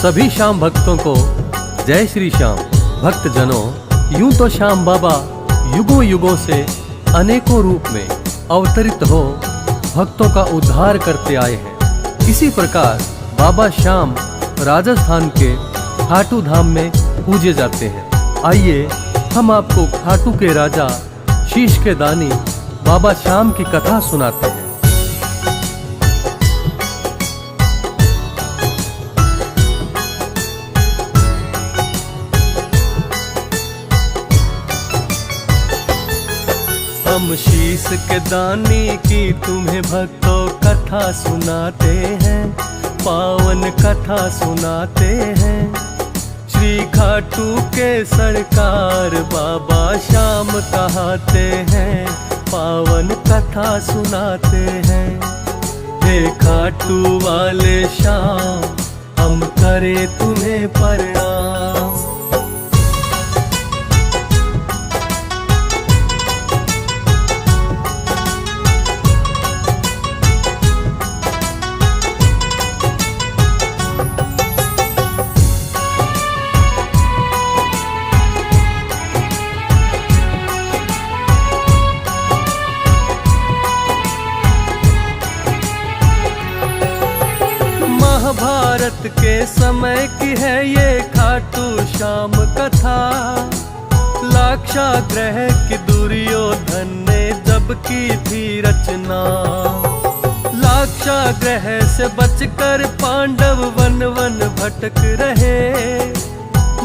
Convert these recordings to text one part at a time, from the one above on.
सभी श्याम भक्तों को जय श्री श्याम। भक्तजनों, यूं तो श्याम बाबा युगों युगों से अनेकों रूप में अवतरित हो भक्तों का उद्धार करते आए हैं। इसी प्रकार बाबा श्याम राजस्थान के खाटू धाम में पूजे जाते हैं। आइए हम आपको खाटू के राजा शीश के दानी बाबा श्याम की कथा सुनाते हैं। हम शीश के दानी की तुम्हें भक्तों कथा सुनाते हैं, पावन कथा सुनाते हैं। श्री खाटू के सरकार बाबा श्याम कहते हैं, पावन कथा सुनाते हैं। हे खाटू वाले श्याम, हम करें तुम्हें प्रणाम। महाभारत के समय की है ये खाटू श्याम कथा। लाक्षागृह की दुर्योधन ने जब की थी रचना, लाक्षागृह से बचकर पांडव वन वन भटक रहे।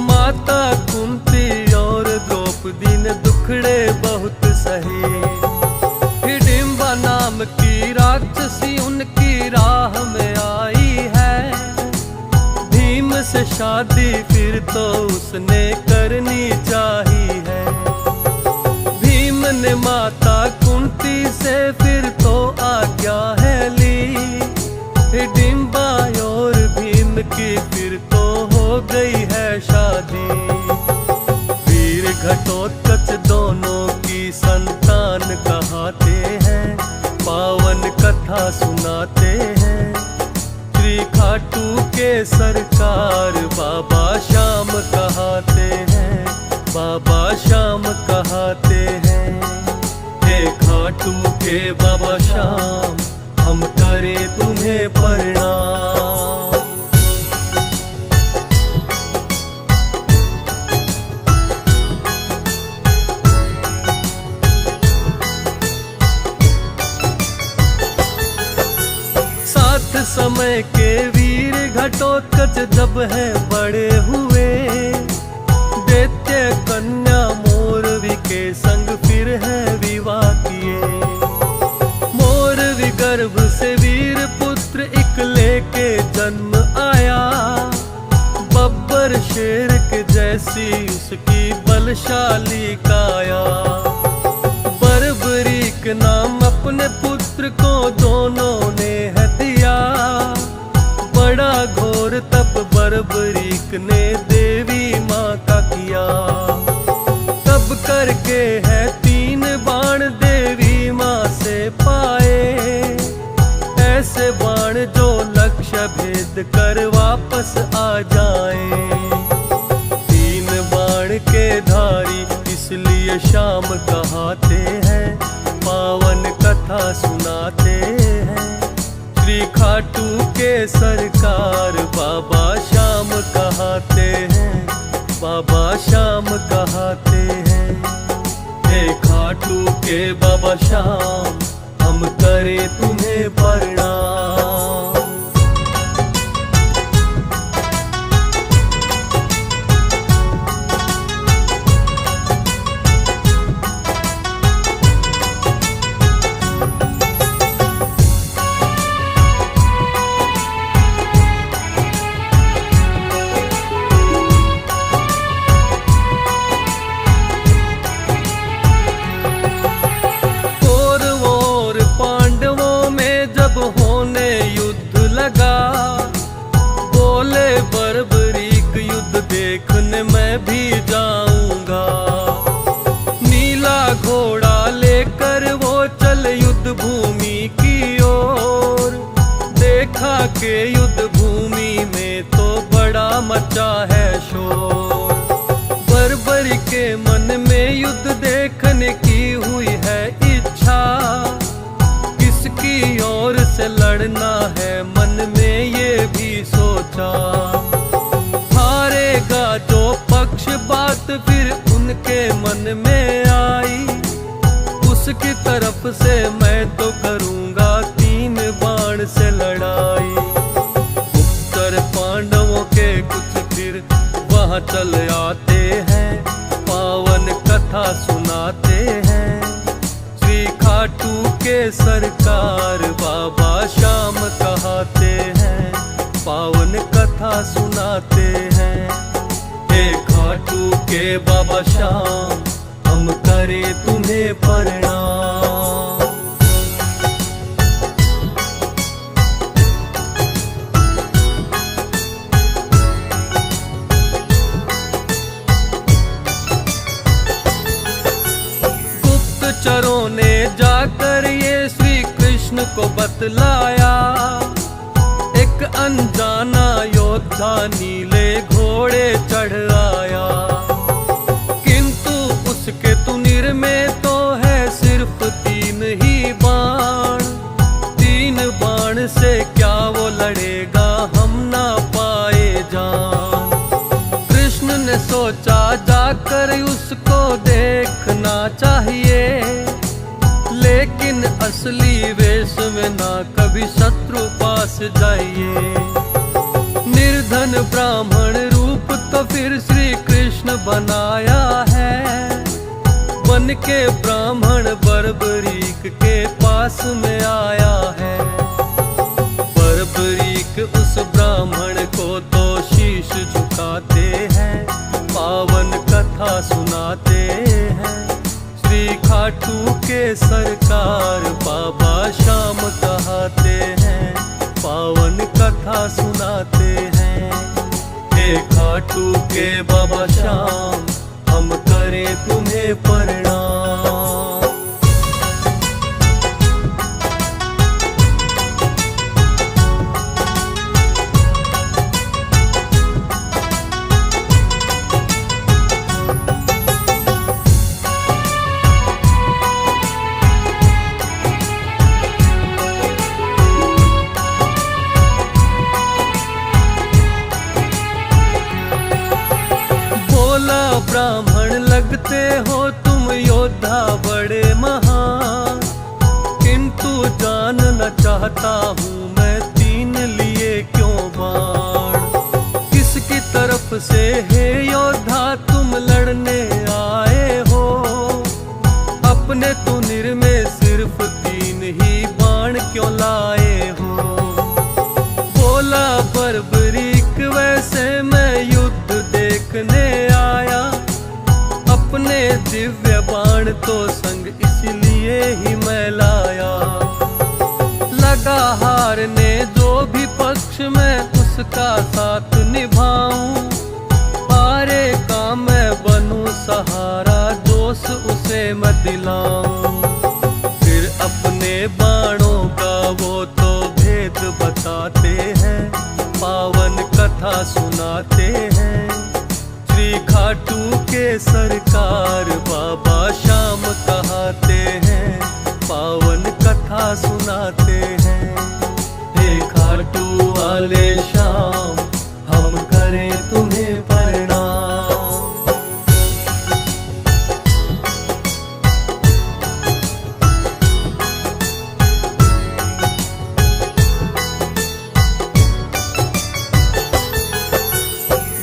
माता कुंती और द्रौपदी ने दुखड़े बहुत सहे। हिडिंबा नाम की राक्षसी उनकी राह में आई है। भीम से शादी फिर तो उसने करनी चाहिए है। भीम ने माता कुंती से फिर तो आज्ञा है ली। हिडिंबा और भीम की फिर तो हो गई है शादी। वीर घटोत्कच दोनों की संतान कहते हैं, पावन कथा सुनाते हैं। श्री खाटू के सरकार बाबा श्याम कहते हैं, बाबा श्याम कहते हैं। हे खाटू के बाबा श्याम, हम करें तुम्हें प्रणाम। समय के वीर घटोत्कच जब है बड़े हुए, दैत्य कन्या मोरवी के संग फिर है विवाह किए। मोरवी गर्भ से वीर पुत्र एक लेके जन्म आया। बब्बर शेर के जैसी उसकी बलशाली काया। बर्बरीक नाम अपने पुत्र को दोनों ने है दिया। बड़ा घोर तप बर्बरीक ने देवी माँ का किया। तब करके है 3 बाण देवी माँ से पाए। ऐसे बाण जो लक्ष्य भेद कर वापस आ जाए। 3 बाण के धारी इसलिए श्याम कहते हैं, पावन कथा सुनाते हैं। श्री खाटू के सरकार बाबा श्याम कहते हैं, बाबा श्याम कहते हैं। हे खाटू के बाबा श्याम, हम करें तुम्हें प्रणाम। के युद्ध भूमि में तो बड़ा मचा है शोर। बर्बरी के मन में युद्ध देखने की हुई है इच्छा, किसकी ओर से लड़ना है मन में ये भी सोचा। हारेगा जो पक्ष बात फिर उनके मन में आई, उसकी तरफ से मैं तो करूंगा 3 बाण से लड़ाई। उत्तर पांडवों के कुछ फिर वहां चल आते हैं, पावन कथा सुनाते हैं। श्री खाटू के सरकार बाबा श्याम कहते हैं, पावन कथा सुनाते हैं। हे खाटू के बाबा श्याम, हम करें तुम्हें प्रणाम। गुप्तचरों ने जाकर ये श्री कृष्ण को बतलाया, एक अनजाना योद्धा नीले घोड़े चढ़ आया। किंतु उसके तुनिर में तो है सिर्फ 3 ही बाण, 3 बाण से क्या वो लड़ेगा, हम ना पाए जान। कृष्ण ने सोचा जाकर उसको देखना चाहिए, लेकिन असली वेश में ना कभी शत्रु पास जाइए। निर्धन ब्राह्मण रूप तो फिर श्री कृष्ण बनाया है, बन के ब्राह्मण बर्बरीक के पास में आया है। बर्बरीक उस ब्राह्मण को तो शीश झुकाते हैं, पावन कथा सुनाते हैं। श्री खाटू के सरकार बाबा श्याम कहते हैं, पावन कथा सुनाते हैं। हे खाटू के बाबा श्याम, हम करें तुम्हें प्रणाम। ब्राह्मण लगते हो तुम योद्धा बड़े महान, किंतु जानना चाहता हूँ मैं 3 लिए क्यों बाण। किसकी तरफ से हे योद्धा तुम लड़ने आए हो, अपने तुनिर में सिर्फ 3 ही बाण क्यों लाए हो। बोला बर्बरीक वैसे मैं युद्ध देखने आया, अपने दिव्य बाण तो संग इसलिए ही मैं लाया। लगा हारने जो भी पक्ष मैं उसका साथ निभाऊं, हारे का मैं बनूं सहारा जोश उसे मैं दिलाऊं। फिर अपने बाणों का वो तो भेद बताते हैं, पावन कथा सुनाते हैं। श्री खाटू के सरकार बाबा श्याम कहते हैं, पावन कथा सुनाते हैं। हे खाटू वाले श्याम, हम करें तुम्हें प्रणाम।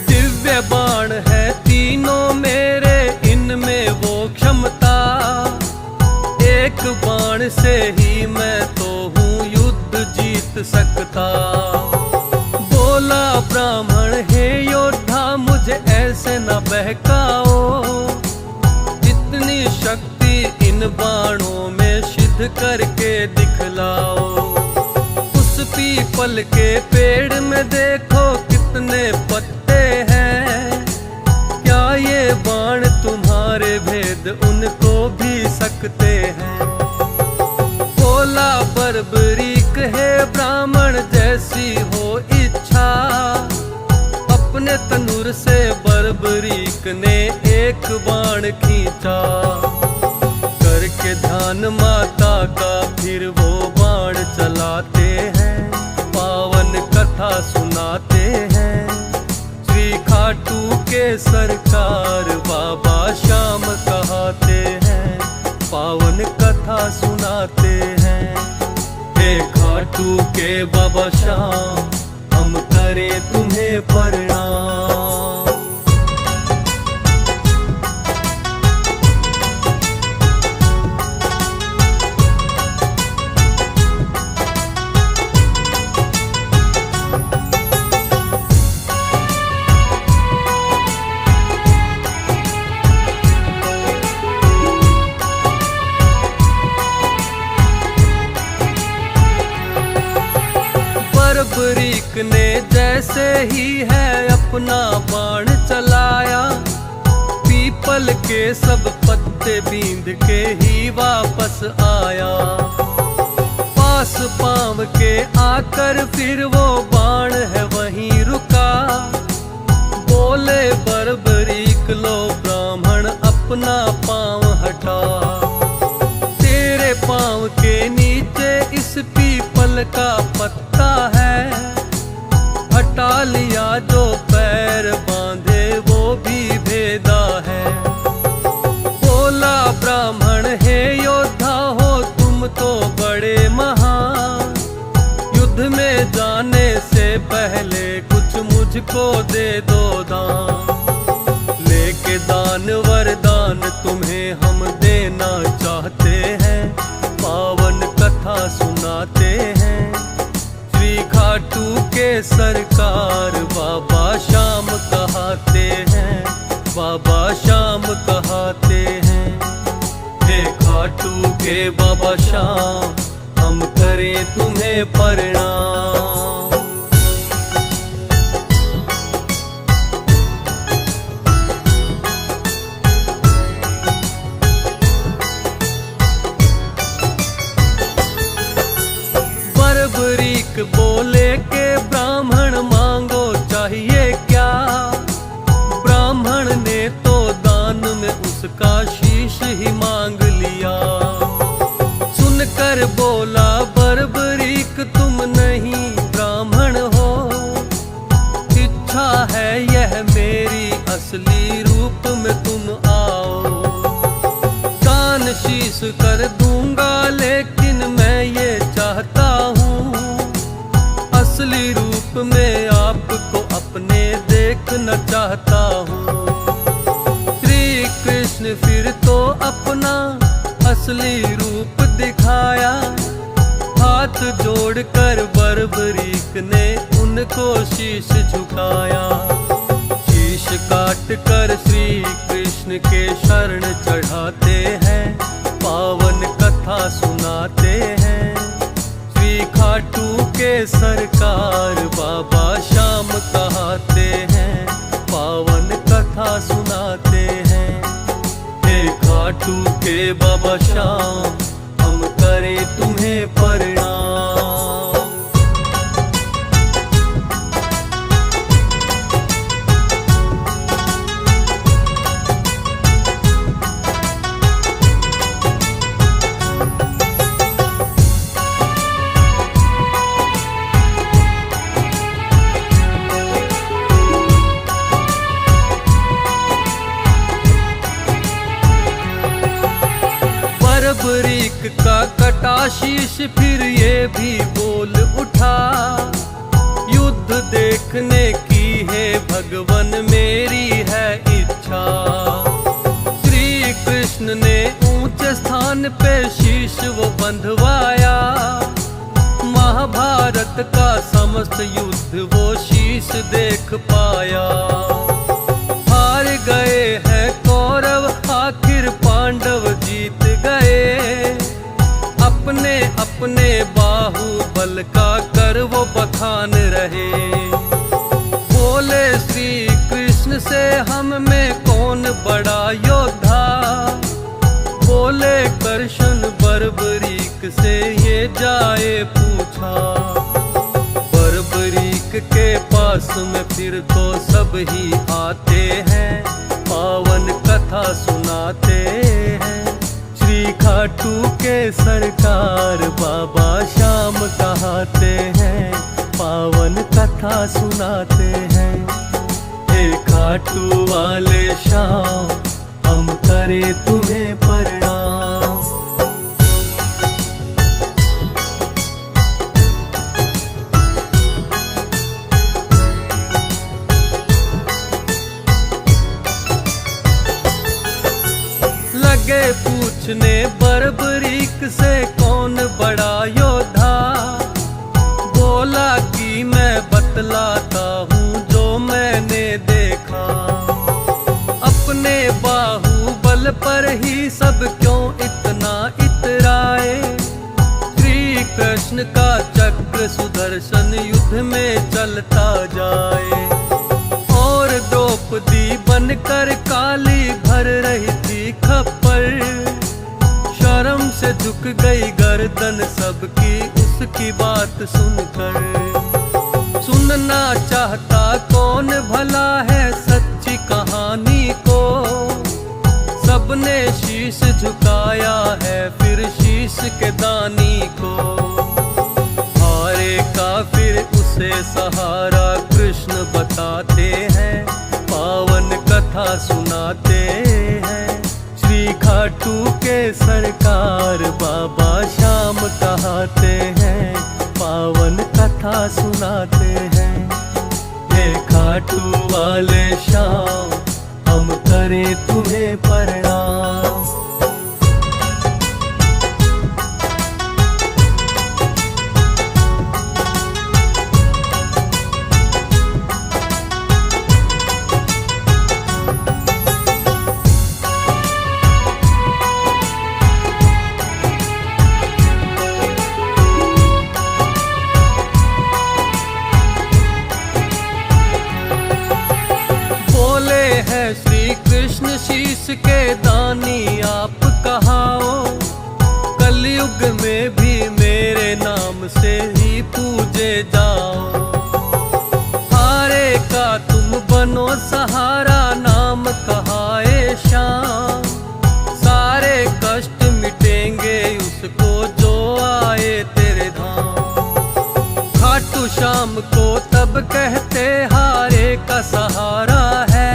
दिव्य बाण है तीनों मेरे, इनमें वो क्षमता, एक बाण से ही मैं तो हूँ युद्ध जीत सकता। बोला ब्राह्मण हे योद्धा मुझे ऐसे न बहकाओ, इतनी शक्ति इन बाणों में सिद्ध करके दिखलाओ। उस पीपल के पेड़ में देखो कितने पत्ते हैं, क्या ये बाण तुम्हारे भेद उनको भी सकते हैं। बोला बर्बरीक है ब्राह्मण जैसी हो इच्छा, अपने अपने तनुर से बर्बरीक ने एक बाण खींचा, करके ध्यान माता का फिर वो बाण चलाते हैं, पावन कथा सुनाते हैं। श्री खाटू के सरकार बाबा श्याम कहते हैं, पावन कथा सुनाते हैं। हे खाटू के बाबा श्याम, हम करें तुम्हें प्रणाम। बर्बरीक ने जैसे ही है अपना बाण चलाया, पीपल के सब पत्ते बींद के ही वापस आया। पास पांव के आकर फिर वो बाण है वहीं रुका, बोले बर्बरीक लो ब्राह्मण अपना पांव हटा। तेरे पांव के नीचे इस पीपल का पत्ता है, हटा लिया जो पैर बांधे वो भी भेदा है। बोला ब्राह्मण हे योद्धा हो तुम तो बड़े महान, युद्ध में जाने से पहले कुछ मुझको दे दो दान। लेके दान वरदान तुम्हें हम देना चाहते हैं, पावन कथा सुनाते हैं। श्री खाटू के सरकार बाबा श्याम कहते हैं, बाबा श्याम कहते हैं। हे खाटू के बाबा श्याम, हम करें तुम्हें प्रणाम। बर्बरीक बोले के ब्राह्मण मांगो चाहिए क्या, ब्राह्मण ने तो दान में उसका शीश ही मांग लिया। सुनकर बोला बर्बरीक तुम नहीं ब्राह्मण हो, इच्छा है यह मेरी असली रूप में तुम आओ। दान शीश कर दूंगा लेकिन मैं ये चाहता हूँ, असली रूप में आपको अपने देखना चाहता हूँ। श्री कृष्ण फिर तो अपना असली रूप दिखाया, हाथ जोड़कर बर्बरीक ने उनको शीश झुकाया। शीश काट कर श्री कृष्ण के शरण चढ़ाते हैं, पावन कथा सुनाते हैं। श्री खाटू के सरकार बाबा श्याम कहते हैं, पावन कथा सुनाते हैं। हे खाटू के बाबा श्याम, हम करें तुम्हें प्रणाम। बर्बरीक का कटा शीश फिर ये भी बोल उठा, युद्ध देखने की है भगवन मेरी है इच्छा। श्री कृष्ण ने ऊंचे स्थान पे शीश वो बंधवाया, महाभारत का समस्त युद्ध वो शीश देख पाया। हार गए हैं कौरव आखिर पांडव जीत गए, अपने अपने बाहुबल का कर वो बखान रहे। बोले श्री कृष्ण से हम में कौन बड़ा योद्धा, बोले कृष्ण बर्बरीक से ये जाए पूछा। बर्बरीक के पास पास में फिर तो सब ही आते हैं, पावन कथा सुनाते हैं। श्री खाटू के सरकार बाबा श्याम कहाते हैं, पावन कथा सुनाते हैं। हे खाटू वाले श्याम, हम करें तुम्हें प्रणाम। लगे पूछने बर्बरीक से कौन बड़ा योद्धा, बोला कि मैं बतलाता हूँ जो मैंने देखा। अपने बाहुबल पर ही सब क्यों इतना इतराए, श्री कृष्ण का चक्र सुदर्शन युद्ध में चलता जाए। और द्रौपदी बनकर काली भर रही थी खप्पर, शर्म से झुक गई गर्दन सबकी उसकी बात सुनकर। सुनना चाहता कौन भला है सच्ची कहानी को, सबने शीश झुकाया है फिर शीश के दानी को। हारे का फिर उसे सहारा कृष्ण बताते हैं, पावन कथा सुनाते हैं। श्री खाटू के सरकार बाबा श्याम कहाते हैं, पावन कथा सुनाते हैं। हे खाटू वाले श्याम, हम करें तुम्हें प्रणाम। है श्री कृष्ण शीश के दानी आप कहाओ, कलयुग में भी मेरे नाम से ही पूजे जाओ। हारे का तुम बनो सहारा नाम कहाए श्याम, सारे कष्ट मिटेंगे उसको जो आए तेरे धाम। खाटू श्याम को तब कहते हारे का सहारा है,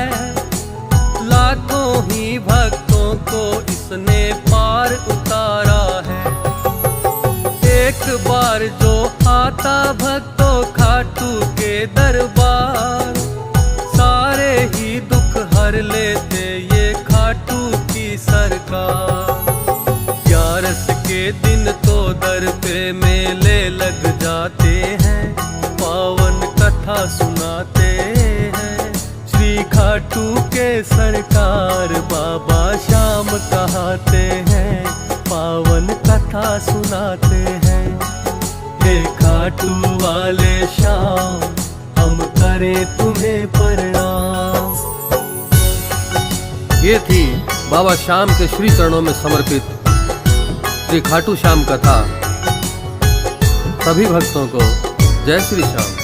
लाखों ही भक्तों को इसने पार उतारा है। एक बार जो आता भक्तों खाटू के दरबार, सारे ही दुख हर लेते ये खाटू की सरकार। 11 के दिन तो दर पे मेले लग जाते हैं, पावन कथा सुनाते हैं। श्री खाटू के सरकार बाबा श्याम कहाते हैं, पावन कथा सुनाते हैं। हे खाटू वाले श्याम, हम करें तुम्हें प्रणाम। ये थी बाबा श्याम के श्री चरणों में समर्पित श्री खाटू श्याम कथा। सभी भक्तों को जय श्री श्याम।